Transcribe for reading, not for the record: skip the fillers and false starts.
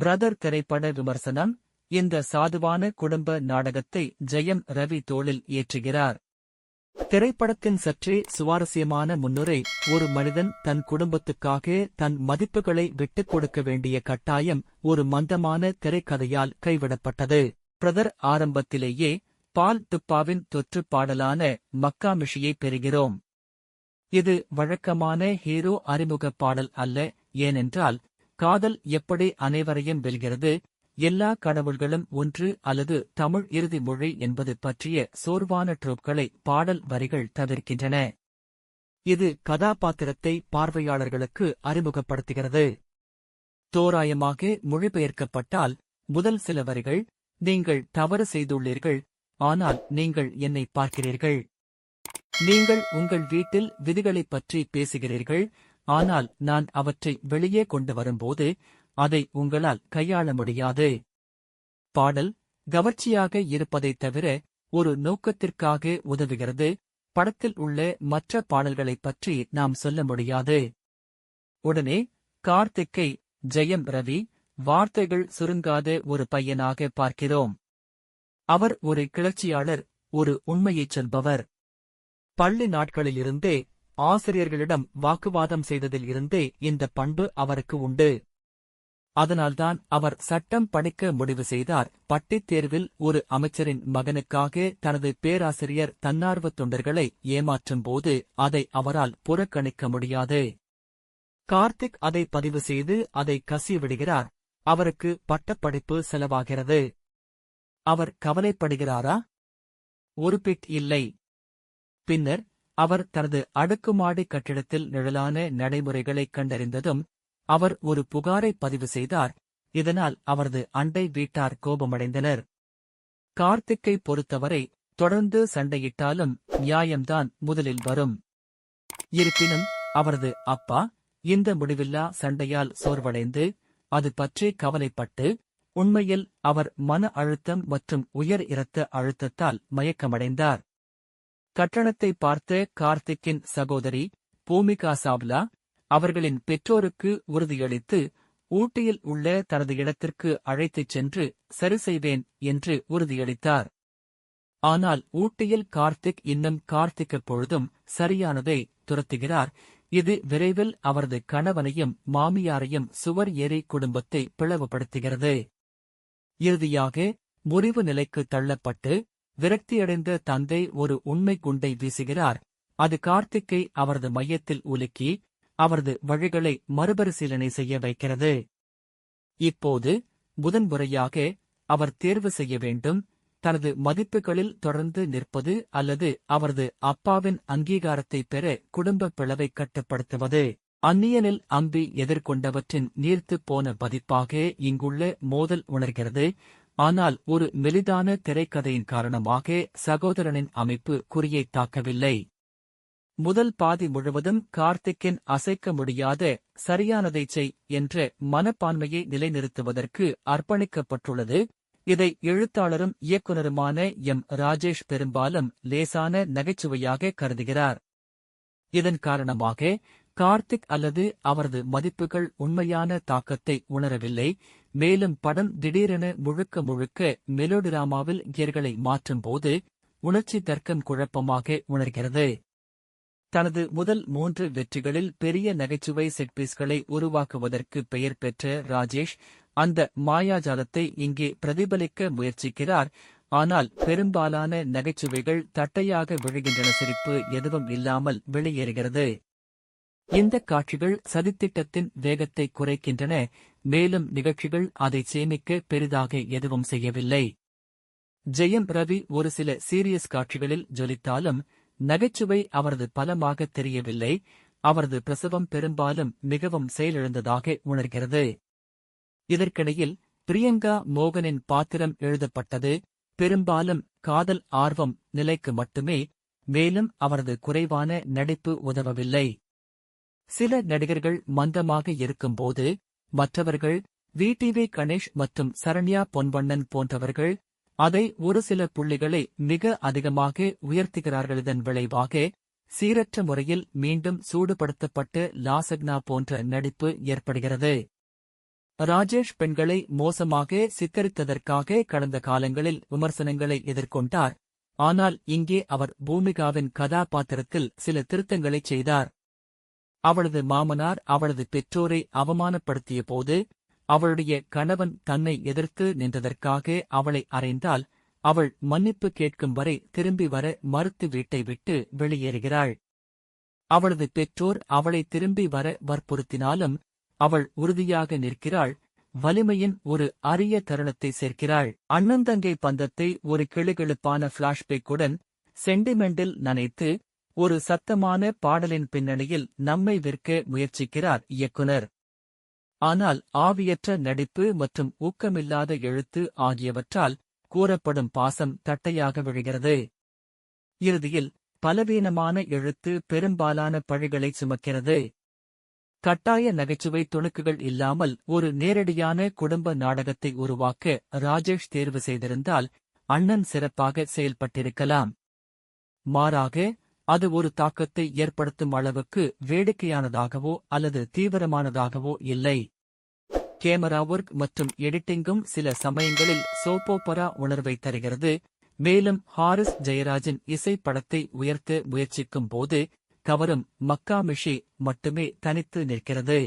Brother திரைப்பட விமர்சனம். இந்த சாதுவான குடும்ப நாடகத்தை ஜெயம் ரவி தோளில் ஏற்றுகிறார். திரைப்படத்தின் சற்றே சுவாரஸ்யமான முன்னுரை. ஒரு மனிதன் தன் குடும்பத்துக்காக தன் மதிப்புகளை விட்டுக் கொடுக்க வேண்டிய கட்டாயம் ஒரு மந்தமான திரைக்கதையால் கைவிடப்பட்டது. பிரதர் ஆரம்பத்திலேயே பால் துப்பாவின் தொற்று பாடலான மக்காமிஷியை பெறுகிறோம். இது வழக்கமான ஹீரோ அறிமுக பாடல் அல்ல. ஏனென்றால் காதல் எப்படி அனைவரையும் வெல்கிறது, எல்லா கடவுள்களும் ஒன்று அல்லது தமிழ் இறுதி மொழி என்பது பற்றிய சோர்வான ட்ரோப்களை பாடல் வரிகள் தவிர்க்கின்றன. இது கதாபாத்திரத்தை பார்வையாளர்களுக்கு அறிமுகப்படுத்துகிறது. தோராயமாக மொழிபெயர்க்கப்பட்டால் முதல் சில வரிகள், நீங்கள் தவறு செய்துள்ளீர்கள், ஆனால் நீங்கள் என்னை பார்க்கிறீர்கள். நீங்கள் உங்கள் வீட்டில் விதிகளைப் பற்றி பேசுகிறீர்கள், ஆனால் நான் அவற்றை வெளியே கொண்டு வரும்போது அதை உங்களால் கையாள முடியாது. பாடல் கவர்ச்சியாக இருப்பதைத் தவிர ஒரு நோக்கத்திற்காக உதவுகிறது. படத்தில் உள்ள மற்ற பாடல்களைப் பற்றி நாம் சொல்ல முடியாது. உடனே கார்த்திக்கை ஜெயம் ரவி வார்த்தைகள் சுருங்காத ஒரு பையனாக பார்க்கிறோம். அவர் ஒரு கிளர்ச்சியாளர், ஒரு உண்மையைச் சொல்பவர். பள்ளி நாட்களிலிருந்தே ஆசிரியர்களிடம் வாக்குவாதம் செய்ததில் இருந்தே இந்த பண்பு அவருக்கு உண்டு. அதனால்தான் அவர் சட்டம் படிக்க முடிவு செய்தார். பட்டித் தேர்வில் ஒரு அமைச்சரின் மகனுக்காக தனது பேராசிரியர் தன்னார்வத் தொண்டர்களை ஏமாற்றும் போது அதை அவரால் புறக்கணிக்க முடியாது. கார்த்திக் அதை பதிவு செய்து அதை கசிவிடுகிறார். அவருக்கு பட்டப்படிப்பு செலவாகிறது. அவர் கவலைப்படுகிறாரா? ஒரு பிட் இல்லை. பின்னர் அவர் தனது அடுக்குமாடி கட்டிடத்தில் நிழலான நடைமுறைகளைக் கண்டறிந்ததும் அவர் ஒரு புகாரை பதிவு செய்தார். இதனால் அவரது அண்டை வீட்டார் கோபமடைந்தனர். கார்த்திக்கை பொறுத்தவரை தொடர்ந்து சண்டையிட்டாலும் நியாயம்தான் முதலில் வரும். இருப்பினும் அவரது அப்பா இந்த முடிவில்லா சண்டையால் சோர்வடைந்து அது பற்றி கவலைப்பட்டு உண்மையில் அவர் மன அழுத்தம் மற்றும் உயர் இரத்த அழுத்தத்தால் மயக்கமடைந்தார். கட்டணத்தை பார்த்த கார்த்திக்கின் சகோதரி பூமிகா சாவ்லா அவர்களின் பெற்றோருக்கு உறுதியளித்து ஊட்டியில் உள்ள தனது இடத்திற்கு அழைத்துச் சென்று சரி செய்வேன் என்று உறுதியளித்தார். ஆனால் ஊட்டியில் கார்த்திக் இன்னும் கார்த்திக் எப்பொழுதும் சரியானதை துரத்துகிறார். இது விரைவில் அவரது கணவனையும் மாமியாரையும் சுவர் ஏறி குடும்பத்தை பிளவுபடுத்துகிறது. இறுதியாக முறிவு நிலைக்கு தள்ளப்பட்டு விரக்தியடைந்த தந்தை ஒரு உண்மை குண்டை வீசுகிறார். அது கார்த்திக்கை அவரது மையத்தில் உலுக்கி அவரது வழிகளை மறுபரிசீலனை செய்ய வைக்கிறது. இப்போது முதன்முறையாக அவர் தேர்வு செய்ய வேண்டும், தனது மதிப்புகளில் தொடர்ந்து நிற்பது அல்லது அவரது அப்பாவின் அங்கீகாரத்தை பெற குடும்ப பிளவை கட்டுப்படுத்துவது. அந்நியனில் அம்பி எதிர்கொண்டவற்றின் நீர்த்துப் போன பதிப்பாக இங்குள்ள மோதல் உணர்கிறது. ஆனால் ஒரு மெலிதான திரைக்கதையின் காரணமாக சகோதரனின் அமைப்பு குறியை தாக்கவில்லை. முதல் பாதி முழுவதும் கார்த்திக்கின் அசைக்க முடியாத சரியானதைச் செய் என்ற மனப்பான்மையை நிலைநிறுத்துவதற்கு அர்ப்பணிக்கப்பட்டுள்ளது. இதை எழுத்தாளரும் இயக்குனருமான எம். ராஜேஷ் பெரும்பாலும் லேசான நகைச்சுவையாக கருதுகிறார். இதன் காரணமாக கார்த்திக் அல்லது அவரது மதிப்புகள் உண்மையான தாக்கத்தை உணரவில்லை. மேலும் படம் திடீரென முழுக்க முழுக்க மெலோடிராமாவில் கியர்களை மாற்றும்போது உணர்ச்சி தர்க்கம் குழப்பமாக உணர்கிறது. தனது முதல் 3 வெற்றிகளில் பெரிய நகைச்சுவை செட்பீஸ்களை உருவாக்குவதற்கு பெயர் பெற்ற ராஜேஷ் அந்த மாயாஜாலத்தை இங்கே பிரதிபலிக்க முயற்சிக்கிறார். ஆனால் பெரும்பாலான நகைச்சுவைகள் தட்டையாக விழுகின்றன, சிரிப்பு எதுவும் இல்லாமல் வெளியேறுகிறது. இந்த காட்சிகள் சதித்திட்டத்தின் வேகத்தை குறைக்கின்றன, மேலும் நிகழ்ச்சிகள் அதை சேமிக்க பெரிதாக எதுவும் செய்யவில்லை. ஜெயம் ரவி ஒரு சில சீரியஸ் காட்சிகளில் ஜொலித்தாலும் நகைச்சுவை அவரது பலமாக தெரியவில்லை. அவரது பிரசவம் பெரும்பாலும் மிகவும் செயலிழந்ததாக உணர்கிறது. இதற்கிடையில் பிரியங்கா மோகனின் பாத்திரம் எழுதப்பட்டது பெரும்பாலும் காதல் ஆர்வம் நிலைக்கு மட்டுமே, மேலும் அவரது குறைவான நடிப்பு உதவவில்லை. சில நடிகர்கள் மந்தமாக இருக்கும்போது மற்றவர்கள் விடிவி கணேஷ் மற்றும் சரண்யா பொன்வண்ணன் போன்றவர்கள் அதை ஒரு சில புள்ளிகளை மிக அதிகமாக உயர்த்துகிறார்கள். இதன் விளைவாக சீரற்ற முறையில் மீண்டும் சூடுபடுத்தப்பட்ட லாசக்னா போன்ற நடிப்பு ஏற்படுகிறது. ராஜேஷ் பெண்களை மோசமாக சித்தரித்ததற்காக கடந்த காலங்களில் விமர்சனங்களை எதிர்கொண்டார். ஆனால் இங்கே அவர் பூமிகாவின் கதாபாத்திரத்தில் சில திருத்தங்களைச் செய்தார். அவளது மாமனார் அவளது பெற்றோரை அவமானப்படுத்திய போது, அவளுடைய கணவன் தன்னை எதிர்த்து நின்றதற்காக அவளை அறைந்தால், அவள் மன்னிப்பு கேட்கும் வரை திரும்பி வர மறுத்து வீட்டை விட்டு வெளியேறுகிறாள். அவளது பெற்றோர் அவளை திரும்பி வர வற்புறுத்தினாலும் அவள் உறுதியாக நிற்கிறாள். வலிமையின் ஒரு அரிய தருணத்தை சேர்க்கிறாள். அண்ணந்தங்கை பந்தத்தை ஒரு கிளுகிளுப்பான பிளாஷ்பேக்குடன் சென்டிமெண்டில் நனைத்து ஒரு சத்தமான பாடலின் பின்னணியில் நம்மை விற்க முயற்சிக்கிறார் இயக்குனர். ஆனால் ஆவியற்ற நடிப்பு மற்றும் ஊக்கமில்லாத எழுத்து ஆகியவற்றால் கூறப்படும் பாசம் தட்டையாக விழுகிறது. இறுதியில் பலவீனமான எழுத்து பெரும்பாலான பழிகளை சுமக்கிறது. கட்டாய நகைச்சுவை துணுக்குகள் இல்லாமல் ஒரு நேரடியான குடும்ப நாடகத்தை உருவாக்க ராஜேஷ் தேர்வு செய்திருந்தால் அண்ணன் சிறப்பாக செயல்பட்டிருக்கலாம். மாறாக அது ஒரு தாக்கத்தை ஏற்படுத்தும் அளவுக்கு வேடிக்கையானதாகவோ அல்லது தீவிரமானதாகவோ இல்லை. கேமரா ஒர்க் மற்றும் எடிட்டிங்கும் சில சமயங்களில் சோப்போப்பரா உணர்வை தருகிறது. மேலும் ஹாரிஸ் ஜெயராஜின் இசை படத்தை உயர்த்த முயற்சிக்கும் போது கவரும் மக்காமிஷி மட்டுமே தனித்து நிற்கிறது.